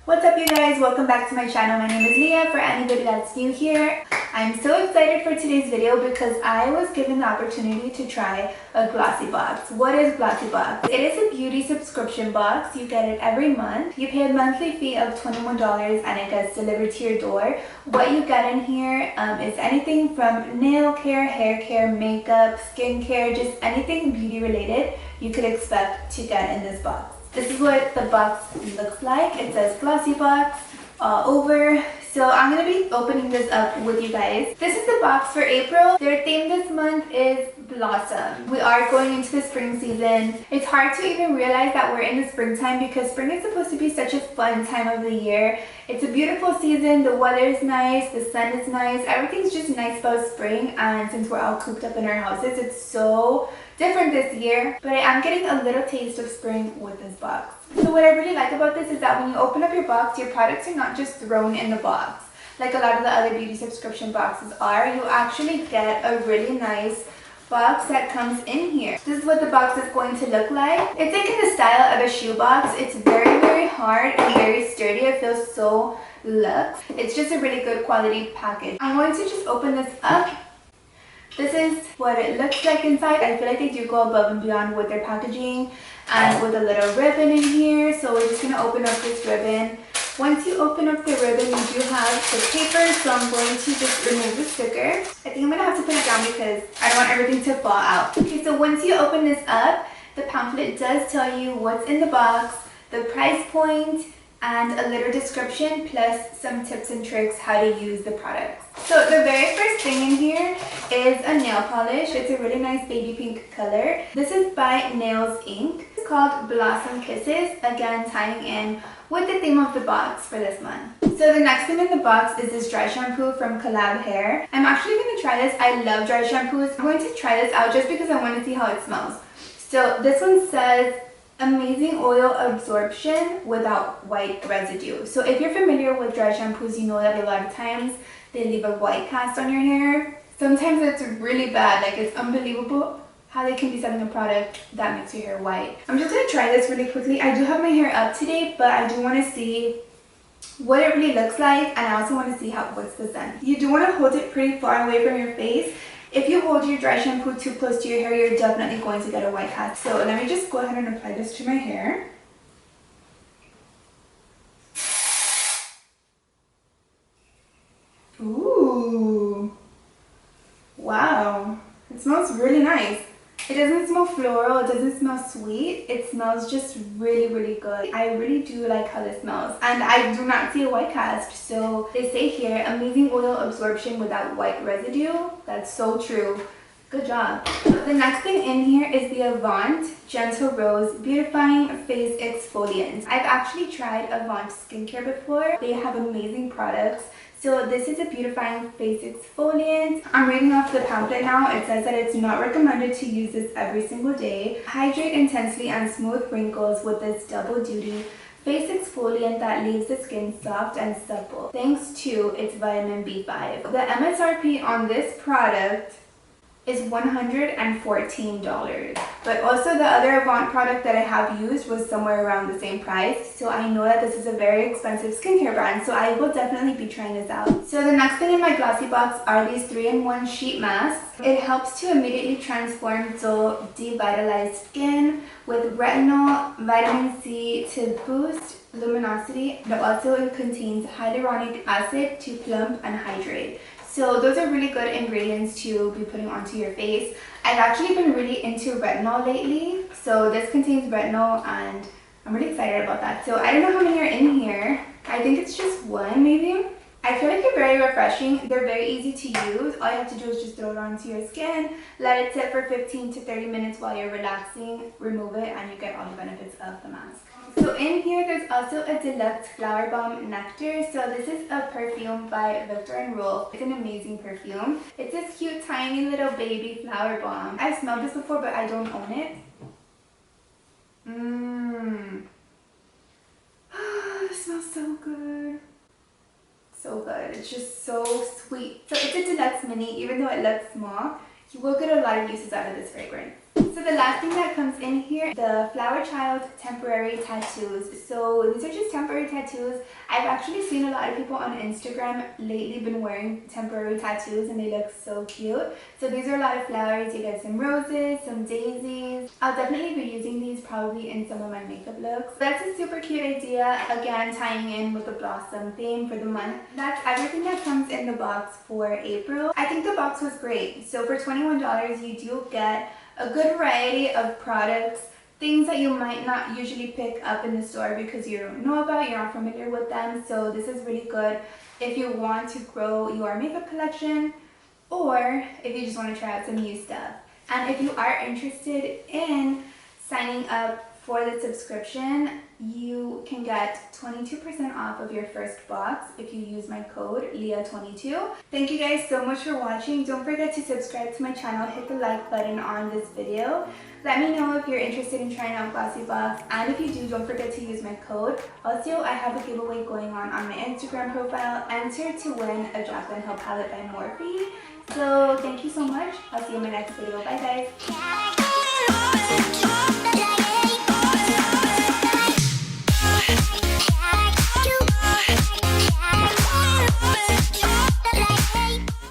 What's up you guys? Welcome back to my channel. My name is Leah. For anybody that's new here, I'm so excited for today's video because I was given the opportunity to try a Glossybox. What is Glossybox? It is a beauty subscription box. You get it every month. You pay a monthly fee of $21 and it gets delivered to your door. What you get in here is anything from nail care, hair care, makeup, skincare, just anything beauty related you could expect to get in this box. This is what the box looks like. It says Glossybox all over. So I'm going to be opening this up with you guys. This is the box for April. Their theme this month is Blossom. We are going into the spring season. It's hard to even realize that we're in the springtime because spring is supposed to be such a fun time of the year. It's a beautiful season. The weather is nice. The sun is nice. Everything's just nice about spring. And since we're all cooped up in our houses, it's so different this year, but I am getting a little taste of spring with this box. So what I really like about this is that when you open up your box, your products are not just thrown in the box like a lot of the other beauty subscription boxes are. You actually get a really nice box that comes in here. This is what the box is going to look like. It's like in the style of a shoe box. It's very hard and very sturdy. It feels so luxe. It's just a really good quality package. I'm going to just open this up. This is what it looks like inside. I feel like they do go above and beyond with their packaging and with a little ribbon in here. So we're just going to open up this ribbon. Once you open up the ribbon, you do have the paper. So I'm going to just remove the sticker. I think I'm going to have to put it down because I don't want everything to fall out. Okay, so once you open this up, the pamphlet does tell you what's in the box, the price point, and a little description plus some tips and tricks how to use the products. So the very first thing in here is a nail polish. It's a really nice baby pink color. This is by Nails Inc. It's called Blossom Kisses, again tying in with the theme of the box for this month. So the next thing in the box is this dry shampoo from Collab Hair. I'm actually going to try this. I love dry shampoos. I'm going to try this out just because I want to see how it smells. So this one says amazing oil absorption without white residue. So if you're familiar with dry shampoos, you know that a lot of times they leave a white cast on your hair. Sometimes it's really bad. Like, it's unbelievable how they can be selling a product that makes your hair white. I'm just going to try this really quickly. I do have my hair up today, but I do want to see what it really looks like, and I also want to see what's the scent. You do want to hold it pretty far away from your face. If you hold your dry shampoo too close to your hair, you're definitely going to get a white cast. So let me just go ahead and apply this to my hair. Ooh, wow, it smells really nice. It doesn't smell floral, it doesn't smell sweet, it smells just really good. I really do like how this smells, and I do not see a white cast. So they say here, amazing oil absorption without white residue. That's so true. Good job. The next thing in here is the Avant Gentle Rose Beautifying Face Exfoliant. I've actually tried Avant skincare before. They have amazing products. So this is a beautifying face exfoliant. I'm reading off the pamphlet now. It says that it's not recommended to use this every single day. Hydrate intensely and smooth wrinkles with this double duty face exfoliant that leaves the skin soft and supple thanks to its vitamin B5. The MSRP on this product is $114, but also the other Avant product that I have used was somewhere around the same price. So I know that this is a very expensive skincare brand, so I will definitely be trying this out. So the next thing in my Glossybox are these 3-in-1 sheet masks. It helps to immediately transform dull, devitalized skin with retinol, vitamin C to boost luminosity, but also it contains hyaluronic acid to plump and hydrate. So those are really good ingredients to be putting onto your face. I've actually been really into retinol lately. So this contains retinol and I'm really excited about that. So I don't know how many are in here. I think it's just one maybe. I feel like they're very refreshing. They're very easy to use. All you have to do is just throw it onto your skin, let it sit for 15 to 30 minutes while you're relaxing, remove it, and you get all the benefits of the mask. So in here, there's also a deluxe flower bomb nectar. So this is a perfume by Viktor & Rolf. It's an amazing perfume. It's this cute, tiny little baby flower bomb. I've smelled this before, but I don't own it. It smells so good. So good. It's just so sweet. So it's a deluxe mini. Even though it looks small, you will get a lot of uses out of this fragrance. So the last thing that comes in here, the Flower Child temporary tattoos. So these are just temporary tattoos. I've actually seen a lot of people on Instagram lately been wearing temporary tattoos and they look so cute. So these are a lot of flowers. You get some roses, some daisies. I'll definitely be using these probably in some of my makeup looks. That's a super cute idea. Again, tying in with the blossom theme for the month. That's everything that comes in the box for April. I think the box was great. So for $21, you do get a good variety of products, things that you might not usually pick up in the store because you don't know about, you're not familiar with them. So this is really good if you want to grow your makeup collection or if you just want to try out some new stuff. And if you are interested in signing up for the subscription, you can get 22% off of your first box if you use my code Leah22. Thank you guys so much for watching. Don't forget to subscribe to my channel, hit the like button on this video. Let me know if you're interested in trying out Glossybox, and if you do, don't forget to use my code. Also, I have a giveaway going on my Instagram profile. Enter to win a Jaclyn Hill palette by Morphe. So thank you so much. I'll see you in my next video. Bye guys.